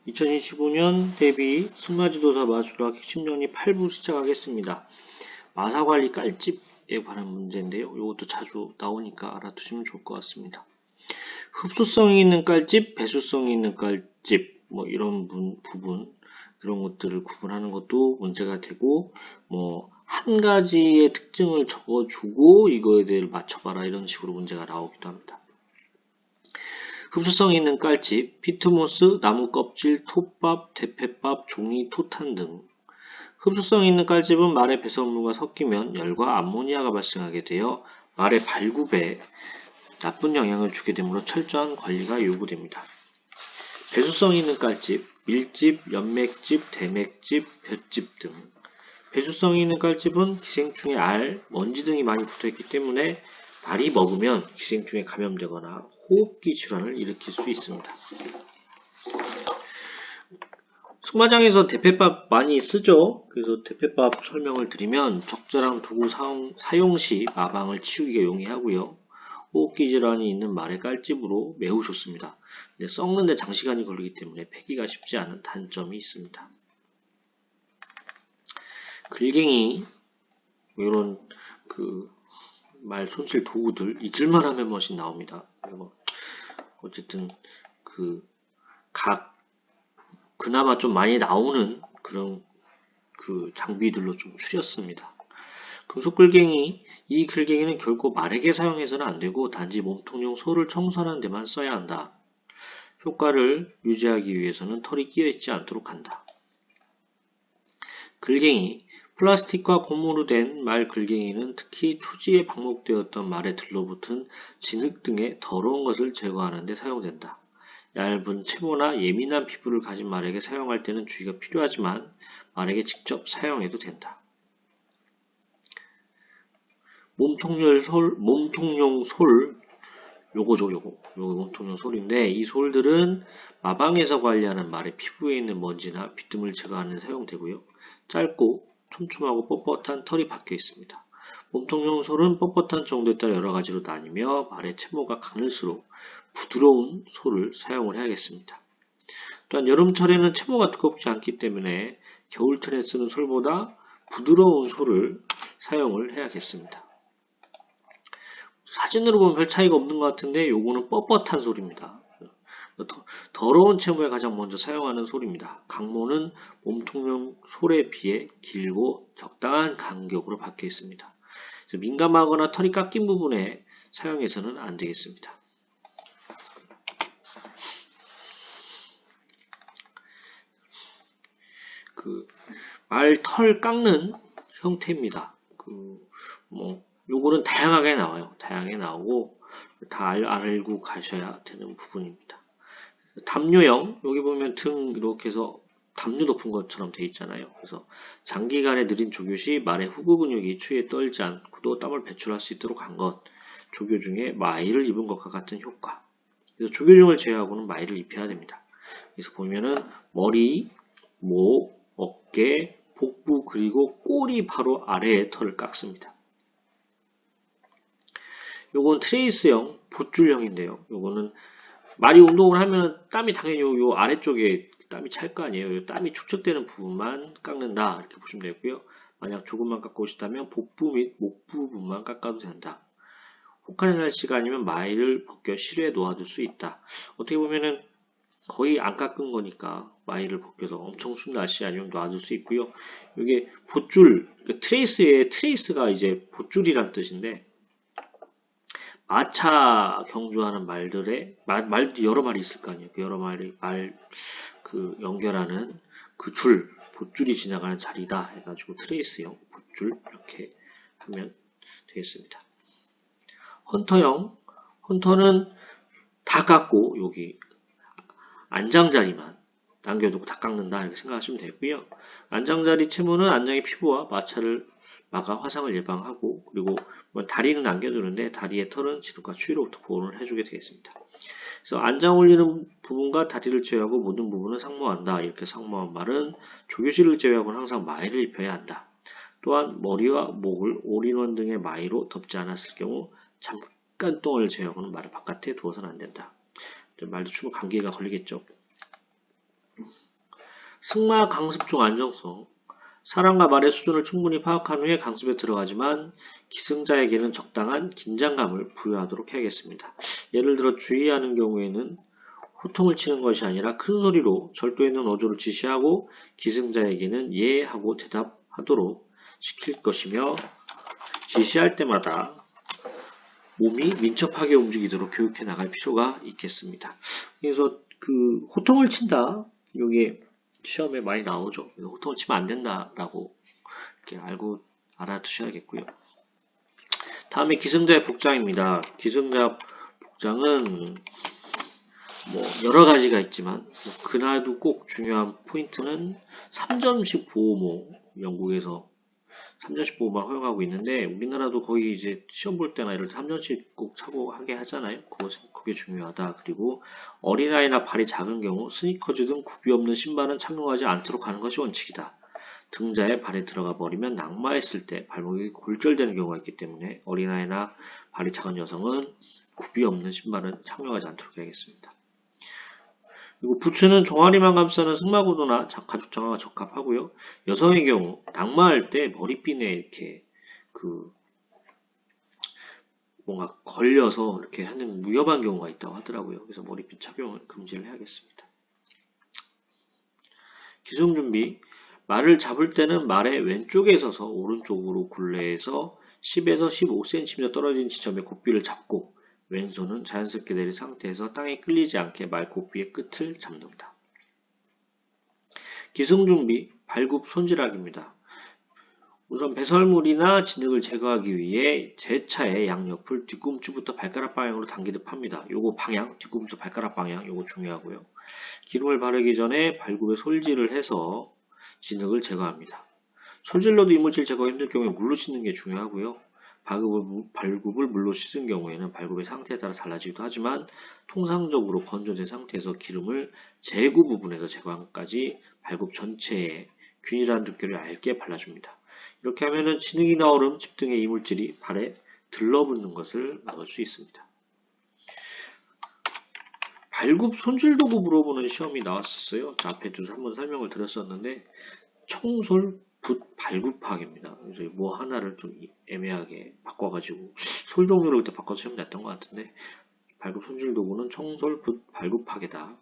2025년 대비 승마지도사 마술학 핵심 정리 8부 시작하겠습니다. 마사관리 깔집에 관한 문제인데요. 이것도 자주 나오니까 알아두시면 좋을 것 같습니다. 흡수성이 있는 깔집, 배수성이 있는 깔집, 이런 부분, 그런 것들을 구분하는 것도 문제가 되고, 한 가지의 특징을 적어주고 이거에 대해 맞춰봐라 이런 식으로 문제가 나오기도 합니다. 흡수성이 있는 깔집, 피트모스, 나무 껍질, 톱밥, 대패밥, 종이, 토탄 등. 흡수성이 있는 깔집은 말의 배설물과 섞이면 열과 암모니아가 발생하게 되어 말의 발굽에 나쁜 영향을 주게 되므로 철저한 관리가 요구됩니다. 배수성이 있는 깔집, 밀집, 연맥집, 대맥집, 볏집 등. 배수성이 있는 깔집은 기생충의 알, 먼지 등이 많이 붙어있기 때문에 말이 먹으면 기생충에 감염되거나 호흡기 질환을 일으킬 수 있습니다. 승마장에서 대패밥 많이 쓰죠. 그래서 대패밥 설명을 드리면 적절한 도구 사용 시 마방을 치우기가 용이하고요. 호흡기 질환이 있는 말의 깔집으로 매우 좋습니다. 근데 썩는데 장시간이 걸리기 때문에 폐기가 쉽지 않은 단점이 있습니다. 글갱이 이런 말 손질 도구들 잊을만 하면 멋이 나옵니다. 그리고 어쨌든 그나마 좀 많이 나오는 그런 장비들로 좀 추렸습니다. 금속 글갱이, 이 글갱이는 결코 말에게 사용해서는 안 되고 단지 몸통용 소를 청소하는 데만 써야 한다. 효과를 유지하기 위해서는 털이 끼어 있지 않도록 한다. 글갱이, 플라스틱과 고무로 된 말 글갱이는 특히 초지에 방목되었던 말에 들러붙은 진흙 등의 더러운 것을 제거하는 데 사용된다. 얇은 채모나 예민한 피부를 가진 말에게 사용할 때는 주의가 필요하지만 말에게 직접 사용해도 된다. 몸통용 솔, 요거 몸통용 솔인데 이 솔들은 마방에서 관리하는 말의 피부에 있는 먼지나 빗틈을 제거하는 데 사용되고요. 짧고 촘촘하고 뻣뻣한 털이 박혀 있습니다. 몸통용 솔은 뻣뻣한 정도에 따라 여러 가지로 나뉘며 말의 채모가 가늘수록 부드러운 솔을 사용을 해야겠습니다. 또한 여름철에는 채모가 두껍지 않기 때문에 겨울철에 쓰는 솔보다 부드러운 솔을 사용을 해야겠습니다. 사진으로 보면 별 차이가 없는 것 같은데 요거는 뻣뻣한 솔입니다. 더러운 채모에 가장 먼저 사용하는 솔입니다. 강모는 몸통용 솔에 비해 길고 적당한 간격으로 박혀 있습니다. 민감하거나 털이 깎인 부분에 사용해서는 안 되겠습니다. 말 털 깎는 형태입니다. 요거는 다양하게 나와요. 다양하게 나오고 다 알고 가셔야 되는 부분입니다. 담요형, 여기 보면 등 이렇게 해서 담요 덮은 것처럼 되어 있잖아요. 그래서 장기간의 느린 조교 시 말의 후구 근육이 추위에 떨지 않고도 땀을 배출할 수 있도록 한 것, 조교 중에 마이를 입은 것과 같은 효과. 그래서 조교 중을 제외하고는 마이를 입혀야 됩니다. 그래서 보면은 머리, 목, 어깨, 복부 그리고 꼬리 바로 아래에 털을 깎습니다. 요건 트레이스형, 봇줄형인데요. 요거는 말이 운동을 하면 땀이 당연히 요 아래쪽에 땀이 찰 거 아니에요. 요 땀이 축적되는 부분만 깎는다 이렇게 보시면 되고요. 만약 조금만 깎고 싶다면 복부 및 목 부분만 깎아도 된다. 혹한의 날씨가 아니면 마이를 벗겨 실외에 놓아둘 수 있다. 어떻게 보면은 거의 안 깎은 거니까 마이를 벗겨서 엄청 추운 날씨 아니면 놔둘 수 있고요. 이게 봇줄, 트레이스가 이제 봇줄이란 뜻인데 마차 경주하는 말들의 말도 여러 마리 있을 거 아니에요. 여러 마리 연결하는 봇줄이 지나가는 자리다 해가지고 트레이스형 봇줄 이렇게 하면 되겠습니다. 헌터는 다 깎고 여기 안장자리만 남겨두고 다 깎는다 이렇게 생각하시면 되고요. 안장자리 채모는 안장의 피부와 마찰을 막아 화상을 예방하고 그리고 다리는 남겨두는데 다리의 털은 진흙과 추위로부터 보호를 해주게 되겠습니다. 그래서 안장 올리는 부분과 다리를 제외하고 모든 부분은 상모한다. 이렇게 상모한 말은 조교실을 제외하고는 항상 마이를 입혀야 한다. 또한 머리와 목을 올인원 등의 마이로 덮지 않았을 경우 잠깐 동안을 제외하고는 말을 바깥에 두어서는 안 된다. 말도 충분히 감기가 걸리겠죠. 승마 강습 중 안정성. 사람과 말의 수준을 충분히 파악한 후에 강습에 들어가지만 기승자에게는 적당한 긴장감을 부여하도록 해야겠습니다. 예를 들어 주의하는 경우에는 호통을 치는 것이 아니라 큰 소리로 절도에 있는 어조를 지시하고 기승자에게는 예 하고 대답하도록 시킬 것이며 지시할 때마다 몸이 민첩하게 움직이도록 교육해 나갈 필요가 있겠습니다. 그래서 그 호통을 친다. 이게 시험에 많이 나오죠. 호통을 치면 안 된다라고 이렇게 알아두셔야겠고요. 다음에 기승자의 복장입니다. 기승자 복장은 여러 가지가 있지만 그날도 꼭 중요한 포인트는 3점식 보호모, 영국에서 3점식 보호만 허용하고 있는데 우리나라도 거의 이제 시험 볼 때나 이럴 때 3점씩 꼭 차고 하게 하잖아요. 그게 중요하다. 그리고 어린아이나 발이 작은 경우 스니커즈 등 굽이 없는 신발은 착용하지 않도록 하는 것이 원칙이다. 등자에 발이 들어가 버리면 낙마했을 때 발목이 골절되는 경우가 있기 때문에 어린아이나 발이 작은 여성은 굽이 없는 신발은 착용하지 않도록 해야겠습니다. 그리고 부츠는 종아리만 감싸는 승마구두나 가죽 장화가 적합하고요. 여성의 경우 낙마할 때 머리핀에 이렇게 뭔가 걸려서 이렇게 하는 위험한 경우가 있다고 하더라고요. 그래서 머리핀 착용을 금지를 해야겠습니다. 기승 준비. 말을 잡을 때는 말의 왼쪽에 서서 오른쪽으로 굴레에서 10에서 15cm 떨어진 지점에 고삐를 잡고 왼손은 자연스럽게 내린 상태에서 땅에 끌리지 않게 말고삐의 끝을 잡는다. 기승준비, 발굽 손질하기입니다. 우선 배설물이나 진흙을 제거하기 위해 제 차의 양옆을 뒤꿈치부터 발가락 방향으로 당기듯 팝니다. 요거 방향, 뒤꿈치 발가락 방향, 요거 중요하고요. 기름을 바르기 전에 발굽에 솔질을 해서 진흙을 제거합니다. 솔질로도 이물질 제거가 힘들 경우에 물로 씻는 게 중요하고요. 발굽을 물로 씻은 경우에는 발굽의 상태에 따라 달라지기도 하지만 통상적으로 건조된 상태에서 기름을 제구 부분에서 제거함까지 발굽 전체에 균일한 두께를 얇게 발라줍니다. 이렇게 하면은 진흙이나 얼음, 집 등의 이물질이 발에 들러붙는 것을 막을 수 있습니다. 발굽 손질 도구 물어보는 시험이 나왔었어요. 앞에도 한번 설명을 드렸었는데 청솔, 붓, 발굽하기입니다. 그래서 뭐 하나를 좀 애매하게 바꿔가지고 솔 종류로 그때 바꿔서 시험 냈던 것 같은데 발굽 손질 도구는 청솔, 붓, 발굽하기다.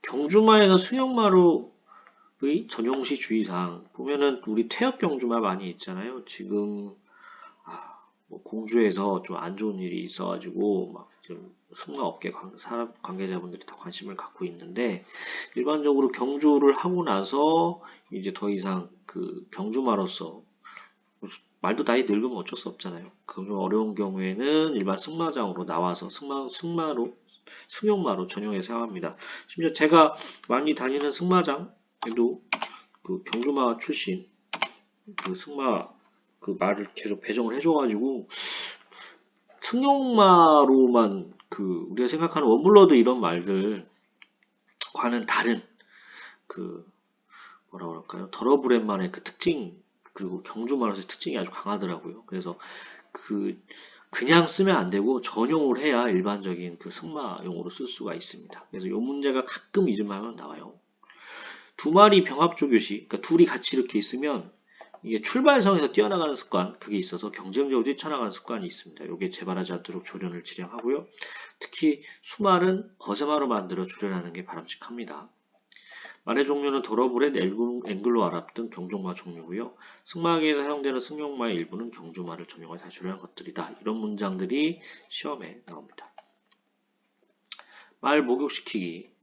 경주마에서 승용마루의 전용시 주의사항 보면은 우리 퇴역 경주마 많이 있잖아요. 지금 공주에서 좀 안 좋은 일이 있어가지고 막 좀 승마업계 관계자분들이 다 관심을 갖고 있는데 일반적으로 경주를 하고 나서 이제 더 이상 그 경주마로서 말도 나이 늙으면 어쩔 수 없잖아요. 그 어려운 경우에는 일반 승마장으로 나와서 승용마로 전용해 사용합니다. 심지어 제가 많이 다니는 승마장에도 그 경주마 출신 그 승마 그 말을 계속 배정을 해줘가지고 승용마로만 그 우리가 생각하는 원블러드 이런 말들과는 다른 그 뭐라 그럴까요? 더러브랜만의 그 특징 그리고 경주마로서의 특징이 아주 강하더라고요. 그래서 그냥 쓰면 안 되고 전용을 해야 일반적인 그 승마용으로 쓸 수가 있습니다. 그래서 이 문제가 가끔 잊을만하면 나와요. 두 마리 병합조 교시, 그러니까 둘이 같이 이렇게 있으면 이게 출발성에서 뛰어나가는 습관, 그게 있어서 경쟁적으로 뛰쳐나가는 습관이 있습니다. 이게 재발하지 않도록 조련을 지령하고요. 특히 수말은 거세마로 만들어 조련하는 게 바람직합니다. 말의 종류는 더러브렛, 앵글로 아랍 등 경종마 종류고요. 승마계에서 사용되는 승용마의 일부는 경주마를 전용해서 조련한 것들이다. 이런 문장들이 시험에 나옵니다. 말 목욕시키기.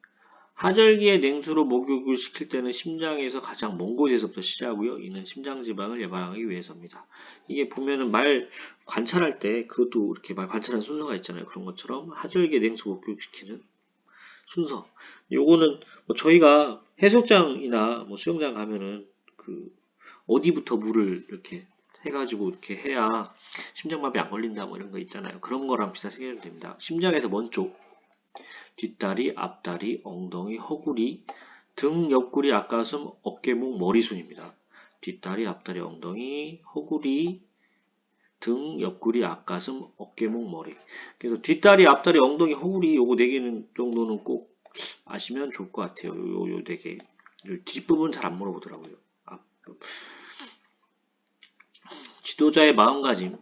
하절기에 냉수로 목욕을 시킬 때는 심장에서 가장 먼 곳에서부터 시작하고요. 이는 심장지방을 예방하기 위해서입니다. 이게 보면은 말 관찰할 때 그것도 이렇게 말 관찰하는 순서가 있잖아요. 그런 것처럼 하절기에 냉수 목욕시키는 순서. 요거는 뭐 저희가 해수욕장이나 뭐 수영장 가면은 그 어디부터 물을 이렇게 해가지고 이렇게 해야 심장마비 안 걸린다 뭐 이런 거 있잖아요. 그런 거랑 비슷하게 생각하면 됩니다. 심장에서 먼 쪽. 뒷다리, 앞다리, 엉덩이, 허구리, 등, 옆구리, 앞가슴, 어깨목, 머리순입니다. 뒷다리, 앞다리, 엉덩이, 허구리, 등, 옆구리, 앞가슴, 어깨목, 머리. 그래서 뒷다리, 앞다리, 엉덩이, 허구리 요거 4개 정도는 꼭 아시면 좋을 것 같아요. 요 4개. 뒷부분 잘 안 물어보더라고요. 지도자의 마음가짐.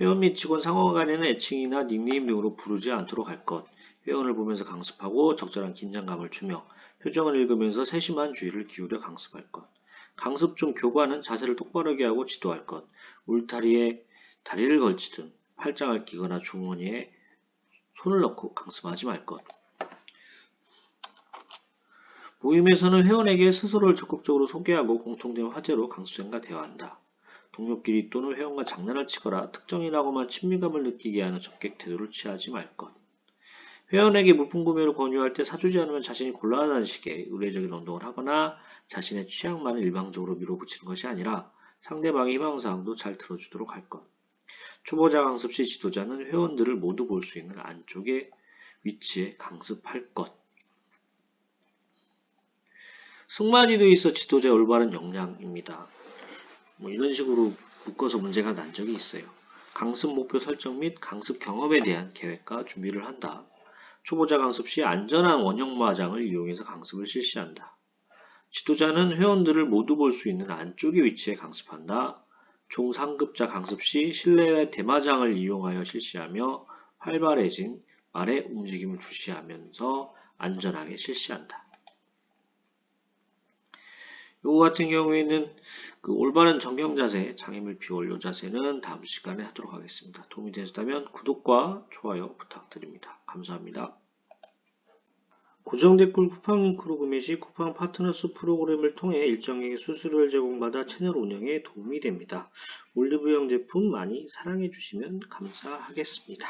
회원 및 직원 상호 간에는 애칭이나 닉네임 등으로 부르지 않도록 할 것. 회원을 보면서 강습하고 적절한 긴장감을 주며 표정을 읽으면서 세심한 주의를 기울여 강습할 것. 강습 중 교관은 자세를 똑바르게 하고 지도할 것. 울타리에 다리를 걸치든 팔짱을 끼거나 주머니에 손을 넣고 강습하지 말 것. 모임에서는 회원에게 스스로를 적극적으로 소개하고 공통된 화제로 강수생과 대화한다. 동료끼리 또는 회원과 장난을 치거나 특정인하고만 친밀감을 느끼게 하는 접객 태도를 취하지 말 것. 회원에게 물품 구매를 권유할 때 사주지 않으면 자신이 곤란하다는 식의 의례적인 행동을 하거나 자신의 취향만을 일방적으로 밀어붙이는 것이 아니라 상대방의 희망사항도 잘 들어주도록 할 것. 초보자 강습 시 지도자는 회원들을 모두 볼 수 있는 안쪽의 위치에 강습할 것. 승마지도에 있어 지도자의 올바른 역량입니다. 이런 식으로 묶어서 문제가 난 적이 있어요. 강습 목표 설정 및 강습 경험에 대한 계획과 준비를 한다. 초보자 강습 시 안전한 원형마장을 이용해서 강습을 실시한다. 지도자는 회원들을 모두 볼 수 있는 안쪽의 위치에 강습한다. 중상급자 강습 시 실내외 대마장을 이용하여 실시하며 활발해진 말의 움직임을 주시하면서 안전하게 실시한다. 요거 같은 경우에는 올바른 정경 자세, 장애물 비원료 자세는 다음 시간에 하도록 하겠습니다. 도움이 되셨다면 구독과 좋아요 부탁드립니다. 감사합니다. 고정 댓글 쿠팡 링크로 구매 시 쿠팡 파트너스 프로그램을 통해 일정액의 수수료를 제공받아 채널 운영에 도움이 됩니다. 올리브영 제품 많이 사랑해 주시면 감사하겠습니다.